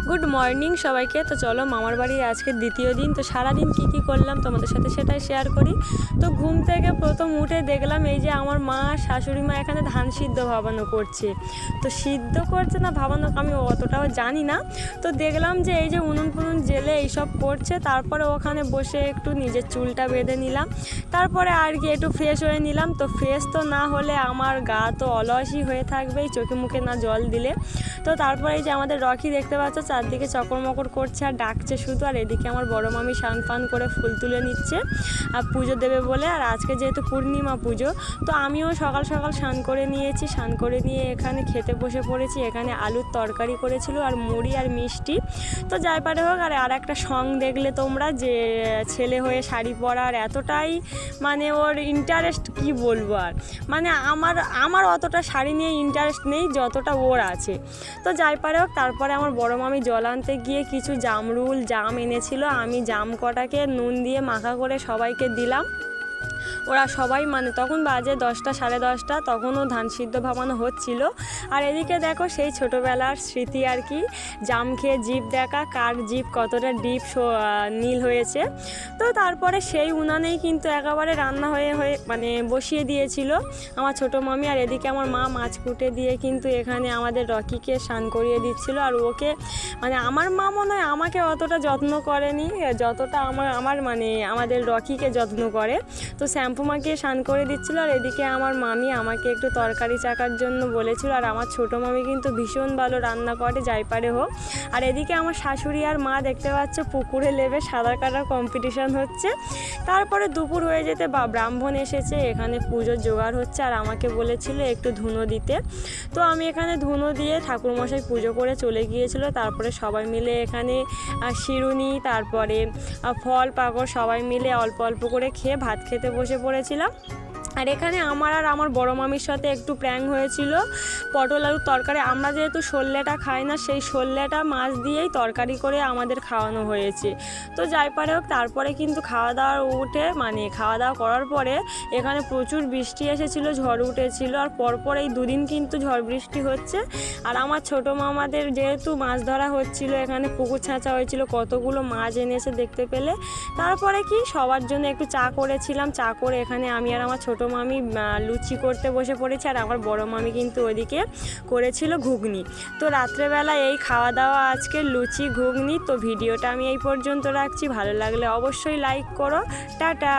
Good morning সবাইকে। তো চলো মামার বাড়ির আজকে দ্বিতীয় দিন। তো সারাদিন কি করলাম তোমাদের সাথে সেটাই শেয়ার করি। তো ঘুম থেকে প্রথম উঠে দেখলাম এই যে আমার মা শাশুড়ি মা এখানে ধান সিদ্ধ ভাবানো করছে। তো সিদ্ধ করছে না ভাবানো আমি অতটাও জানি না। তো দেখলাম যে এই যে উনুন ফুনুন জেলে এইসব করছে, তারপরে ওখানে বসে একটু নিজের চুলটা বেঁধে নিলাম, তারপরে আর কি একটু ফ্রেশ হয়ে নিলাম। তো ফ্রেশ তো না হলে আমার গা তো অলসই হয়ে থাকবেই চোখে মুখে না জল দিলে। তো তারপরে এই যে আমাদের রকি দেখতে পাচ্ছ চারদিকে চকর মকর করছে আর ডাকছে শুধু, আর এদিকে আমার বড় মামি স্নান ফান করে ফুল তুলে নিচ্ছে আর পুজো দেবে বলে। আর আজকে যেহেতু পূর্ণিমা পুজো, তো আমিও সকাল সকাল স্নান করে নিয়েছি। স্নান করে নিয়ে এখানে খেতে বসে পড়েছি। এখানে আলুর তরকারি করেছিল আর মুড়ি আর মিষ্টি। তো যাই পারে হোক। আর একটা সং দেখলে তোমরা যে ছেলে হয়ে শাড়ি পরার এতটাই মানে ওর ইন্টারেস্ট, কি বলবো আর, মানে আমার অতটা শাড়ি নিয়ে ইন্টারেস্ট নেই যতটা ওর আছে। তো যাই পারে হোক। তারপরে আমার বড় মামি জল আনতে গিয়ে কিছু জাম এনেছিল, আমি জাম কটাকে নুন দিয়ে মাখা করে সবাইকে দিলাম। ওরা সবাই মানে তখন বাজে 10টা সাড়ে 10টা, তখনও ধান সিদ্ধ ভাবানো হচ্ছিল। আর এদিকে দেখো সেই ছোটোবেলার স্মৃতি আর কি, জাম খেয়ে জিভ দেখা, কার জিভ কতটা ডিপ নীল হয়েছে। তো তারপরে সেই উনানেই কিন্তু একেবারে রান্না হয়ে মানে বসিয়ে দিয়েছিল আমার ছোটো মামি। আর এদিকে আমার মা মাছ কুটে দিয়ে কিন্তু এখানে আমাদের রকিকে স্নান করিয়ে দিচ্ছিল। আর ওকে মানে আমার মা মনে হয় আমাকে অতটা যত্ন করেনি যতটা আমার মানে আমাদের রকিকে যত্ন করে। তো শ্যাম্পু মাখিয়ে স্নান করে দিচ্ছিলো। আর এদিকে আমার মামি আমাকে একটু তরকারি চাকার জন্য বলেছিল। আর আমার ছোটো মামি কিন্তু ভীষণ ভালো রান্না করে, যাই পারে হোক। আর এদিকে আমার শাশুড়ি আর মা দেখতে পাচ্ছ পুকুরে নেমে সাঁতার কাটার কম্পিটিশান হচ্ছে। তারপরে দুপুর হয়ে যেতে ব্রাহ্মণ এসেছে, এখানে পুজোর জোগাড় হচ্ছে। আর আমাকে বলেছিল একটু ধুনো দিতে। তো আমি এখানে ধুনো দিয়ে ঠাকুরমশাই পুজো করে চলে গিয়েছিল। তারপরে সবাই মিলে এখানে শিরুনি, তারপরে ফল পাকড় সবাই মিলে অল্প অল্প করে খেয়ে ভাত খেতে বসে পড়েছিলাম। আর এখানে আমার আর আমার বড় মামির সাথে একটু প্র্যাঙ্ক হয়েছিল। পটল আলুর তরকারি, আমরা যেহেতু সল্লেটা খাই না, সেই সল্লেটা মাছ দিয়েই তরকারি করে আমাদের খাওয়ানো হয়েছে। তো যাই পারে হোক। তারপরে কিন্তু খাওয়া দাওয়া করার পরে এখানে প্রচুর বৃষ্টি এসেছিল, ঝড় উঠেছিল। আর পরপর এই দুদিন কিন্তু ঝড় বৃষ্টি হচ্ছে। আর আমার ছোটো মামাদের যেহেতু মাছ ধরা হচ্ছিল, এখানে পুকুর ছাঁচা হয়েছিল, কতগুলো মাছ এনেছে দেখতে পেলে। তারপরে কি সবার জন্য একটু চা করেছিলাম। চা করে এখানে আমি আর আমার ছোটো মামি লুচি করতে বসে পড়েছে। আর আমার বড় মামি কিন্তু ওদিকে করেছিল ঘুগনি। তো রাত্রেবেলা এই খাওয়া দাওয়া আজকে লুচি ঘুগনি। তো ভিডিওটা আমি এই পর্যন্ত রাখছি, ভালো লাগলে অবশ্যই লাইক করো। টাটা।